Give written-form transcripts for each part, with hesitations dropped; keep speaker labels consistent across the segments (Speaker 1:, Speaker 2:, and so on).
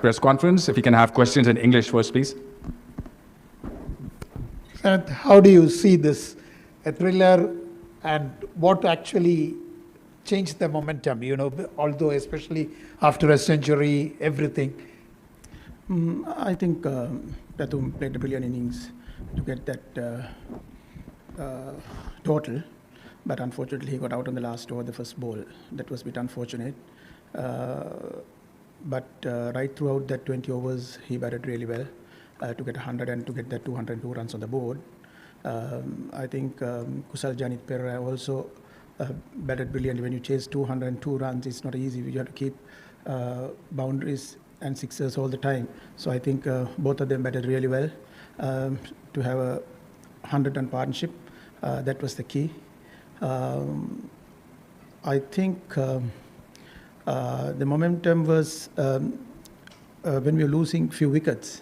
Speaker 1: press conference. If you can have questions in English first, please.
Speaker 2: And how do you see this, a thriller, and what actually changed the momentum, although especially after a century, everything?
Speaker 3: I think Tatum played a brilliant innings to get that total, but unfortunately he got out on the last over, the first ball. That was a bit unfortunate. But right throughout that 20 overs, he batted really well to get 100 and to get that 202 runs on the board. I think Kusal Janit Perera also batted brilliantly. When you chase 202 runs, it's not easy. You have to keep boundaries and sixers all the time. So I think both of them batted really well. To have a 100-run partnership, that was the key. I think the momentum was when we were losing few wickets.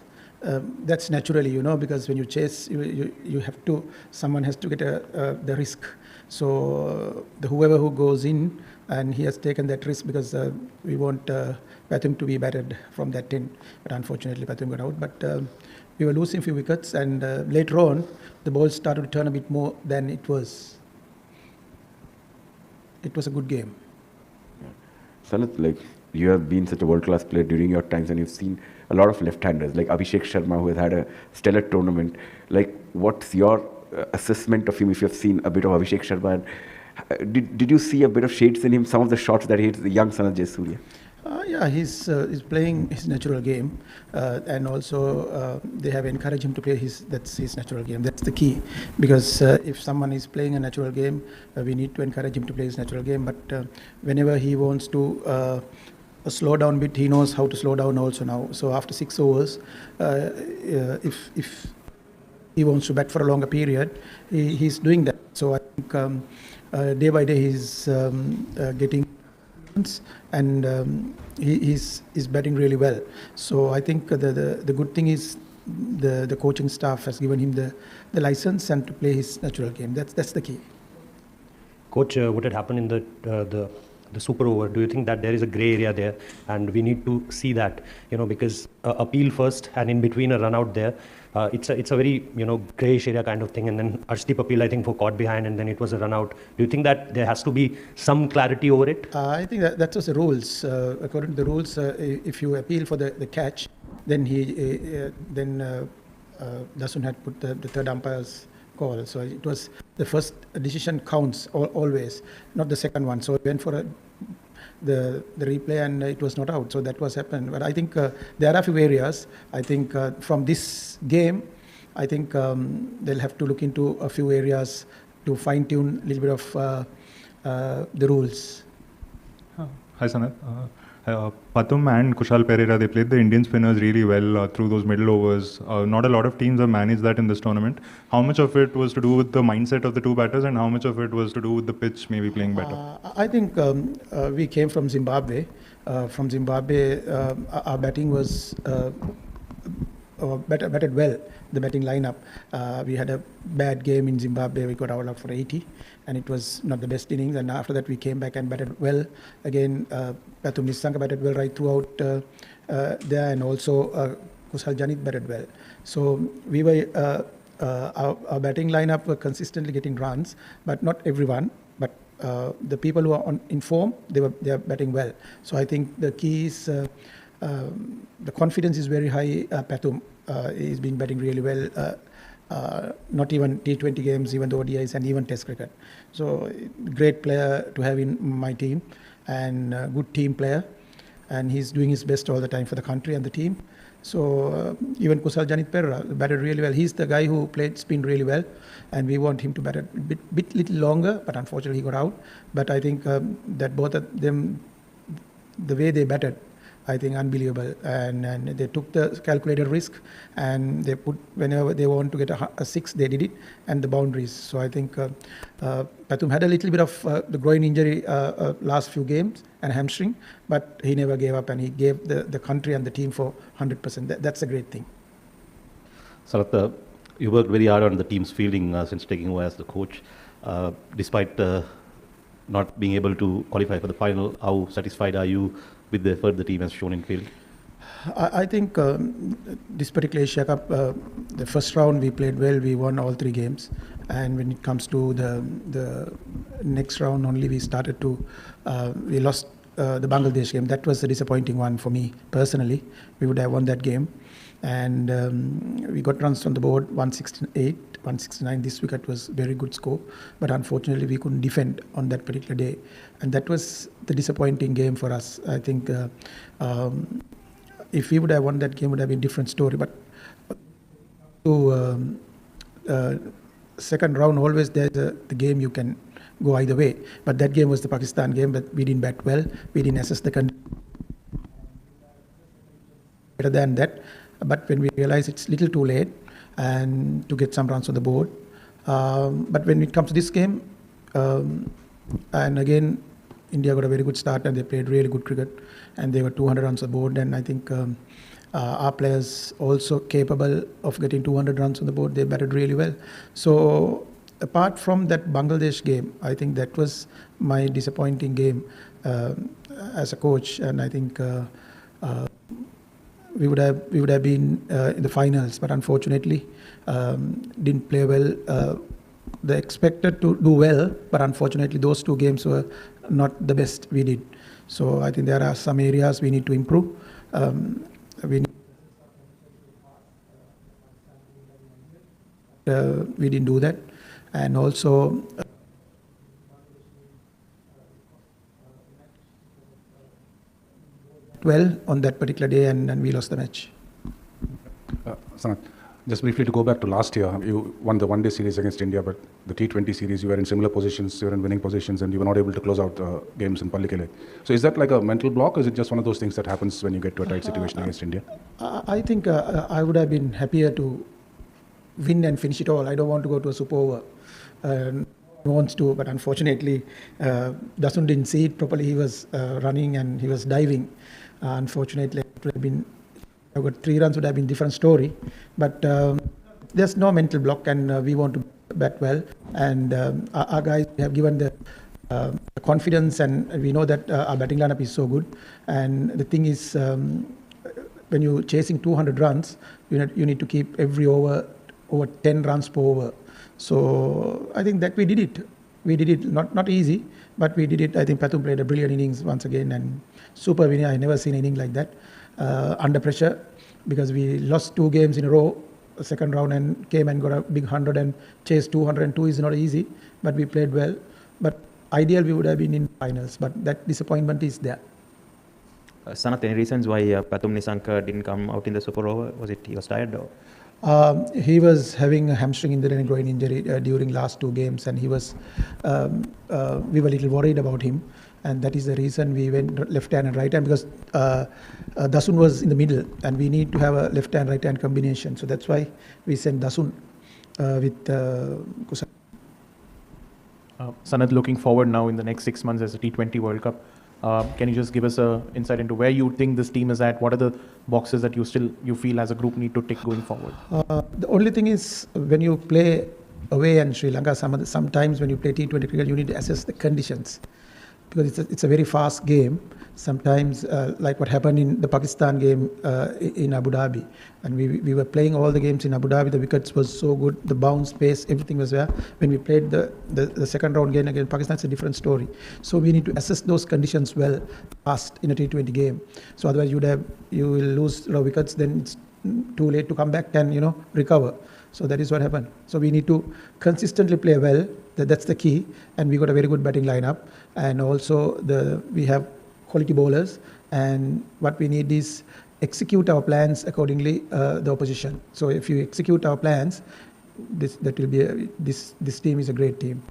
Speaker 3: That's naturally, because when you chase, you have to, someone has to get the risk. So whoever who goes in, and he has taken that risk because we want Pathum to be batted from that 10. But unfortunately, Pathum got out. But we were losing few wickets, and later on, the ball started to turn a bit more than it was. It was a good game.
Speaker 4: Sanat, you have been such a world-class player during your times, and you've seen a lot of left-handers like Abhishek Sharma, who has had a stellar tournament. What's your assessment of him if you have seen a bit of Abhishek Sharma? And did you see a bit of shades in him, some of the shots that he hits, the young Sanat Jayasuriya?
Speaker 3: Yeah, he's playing his natural game, and also they have encouraged him to play that's his natural game. That's the key, because if someone is playing a natural game, we need to encourage him to play his natural game. But whenever he wants to slow down a bit, he knows how to slow down also now. So after 6 overs, if he wants to bat for a longer period, he's doing that. So I think day by day he's getting, and he's batting really well. So I think the good thing is the coaching staff has given him the license and to play his natural game. That's the key.
Speaker 5: Coach, what had happened in the super over, do you think that there is a grey area there, and we need to see that, because appeal first and in between a run out there, it's a very greyish area kind of thing, and then Arshdeep appeal, I think, for caught behind, and then it was a run out. Do you think that there has to be some clarity over it?
Speaker 3: I think that was the rules. According to the rules, if you appeal for the catch, then Dasun had put the third umpire's call. So it was the first decision counts always, not the second one. So it went for the replay, and it was not out. So that was happened. But I think there are a few areas. I think from this game, I think they'll have to look into a few areas to fine tune a little bit of the rules.
Speaker 6: Hi Sanat. Pathum and Kushal Perera, they played the Indian spinners really well through those middle overs. Not a lot of teams have managed that in this tournament. How much of it was to do with the mindset of the two batters, and how much of it was to do with the pitch maybe playing better?
Speaker 3: I think we came from Zimbabwe. Our batting was batted well, the batting lineup. We had a bad game in Zimbabwe. We got out for 80, and it was not the best innings. And after that, we came back and batted well. Again, Pathum Nissanka batted well right throughout there, and also Kusal Janit batted well. So we were our batting lineup were consistently getting runs, but not everyone. But the people who are in form, they are batting well. So I think the key is the confidence is very high. Pathum is been batting really well. Not even T20 games, even the ODIs, and even Test cricket. So great player to have in my team, and good team player, and he's doing his best all the time for the country and the team. So even Kusal Janit Perera batted really well. He's the guy who played spin really well, and we want him to bat a little longer, but unfortunately he got out. But I think that both of them, the way they batted, I think unbelievable, and they took the calculated risk, and they put, whenever they want to get a 6, they did it, and the boundaries. So I think Pathum had a little bit of the groin injury last few games and hamstring, but he never gave up, and he gave the country and the team for 100%. That's a great thing.
Speaker 5: Sarat, you worked very hard on the team's fielding since taking over as the coach. Despite not being able to qualify for the final, how satisfied are you with the effort the team has shown in field?
Speaker 3: I think this particular Asia Cup, the first round we played well, we won all 3 games. And when it comes to the next round only, we started to, we lost the Bangladesh game. That was a disappointing one for me personally. We would have won that game. And we got runs on the board, 168, 169. This wicket was very good score. But unfortunately, we couldn't defend on that particular day. And that was the disappointing game for us. I think if we would have won that game, it would have been a different story. But to second round, always there's the game you can go either way. But that game was the Pakistan game, but we didn't bat well. We didn't assess the condition better than that. But when we realized it's a little too late and to get some runs on the board. But when it comes to this game, and again, India got a very good start and they played really good cricket and they were 200 runs on the board. And I think our players also capable of getting 200 runs on the board. They batted really well. So apart from that Bangladesh game, I think that was my disappointing game as a coach. And I think we would have been in the finals, but unfortunately didn't play well. They expected to do well, but unfortunately those 2 games were not the best we did. So I think there are some areas we need to improve. We didn't do that, and also well on that particular day, and we lost the match.
Speaker 7: Sanat, just briefly to go back to last year, you won the one-day series against India, but the T20 series, you were in similar positions, you were in winning positions, and you were not able to close out games in Pallikele. So is that like a mental block, or is it just one of those things that happens when you get to a tight situation against India?
Speaker 3: I think I would have been happier to win and finish it all. I don't want to go to a super over. Wants to, but unfortunately, Dasun didn't see it properly. He was running and he was diving. Unfortunately, it would have been, I got 3 runs would have been different story. But there's no mental block, and we want to bat well. And our guys have given the confidence, and we know that our batting lineup is so good. And the thing is, when you're chasing 200 runs, you need to keep every over 10 runs per over. So I think that we did it. We did it, not easy, but we did it. I think Pathum played a brilliant innings once again, and super winning. I never seen anything like that under pressure, because we lost 2 games in a row, second round, and came and got a big 100 and chased 202 is not easy, but we played well. But ideal we would have been in finals, but that disappointment is there.
Speaker 8: Sanath, any reasons why Pathum Nisanka didn't come out in the super over? Was it he was tired or?
Speaker 3: He was having a hamstring injury and groin injury during last 2 games, and he was. We were a little worried about him, and that is the reason we went left hand and right hand, because Dasun was in the middle, and we need to have a left hand right hand combination. So that's why we sent Dasun with Kusal.
Speaker 9: Sanath, looking forward now in the next 6 months as a T20 World Cup, can you just give us an insight into where you think this team is at? What are the boxes that you feel as a group need to tick going forward?
Speaker 3: The only thing is, when you play away in Sri Lanka, sometimes when you play T20 cricket, you need to assess the conditions, because it's a very fast game. Sometimes, like what happened in the Pakistan game in Abu Dhabi, and we were playing all the games in Abu Dhabi. The wickets was so good, the bounce pace, everything was there. When we played the second round game against Pakistan, it's a different story. So we need to assess those conditions well fast in a T20 game. So otherwise you will lose wickets. Then it's too late to come back and recover. So that is what happened. So we need to consistently play well. That's the key. And we got a very good batting lineup, and also we have quality bowlers, and what we need is execute our plans accordingly, the opposition. So if you execute our plans, this team is a great team.